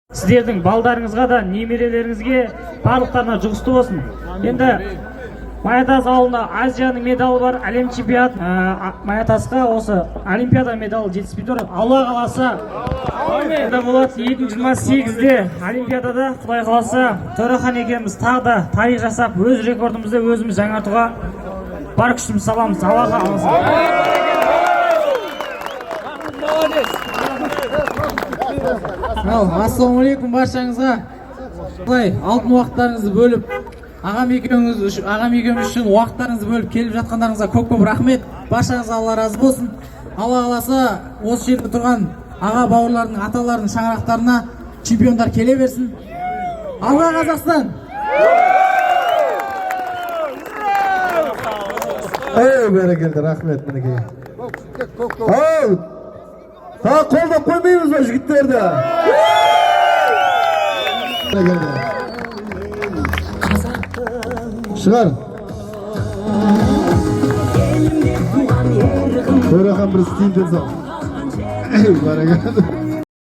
Сіздердің балдарыңызға да, немерелеріңізге барлықтарына жұғысты болсын. Енді Маятас ауылында Азияның медалы бар, әлем чемпионат. Маятасқа осы Олимпиада медалы жетіспей тұр. Алла қаласа енді болады 2028-де Олимпиадада, Құдай қаласа, Төрехан екеуміз тағы да тарих жасап, өз рекордымызды өзіміз жаңартуға бар күшіміз саламыз. Аллаға қаласа. Ассалаумағалейкум баршаңызға. Алтын уақыттарыңызды бөліп, ағам екеуміз үшін уақыттарыңызды бөліп келіп жатқандарыңызға көп рахмет. Баршаңызға Алла разы болсын. Алла қаласа, осы жерде тұрған аға бауырлардың, аталардың шаңырақтарына чемпиондар келе берсін. Алға Қазақстан! Бәрекелді, рахмет мінекей. Қолдап қоймаймыз ба жігіттерді? Шығар. Төрехан бір істейін десем. Бәрекелді.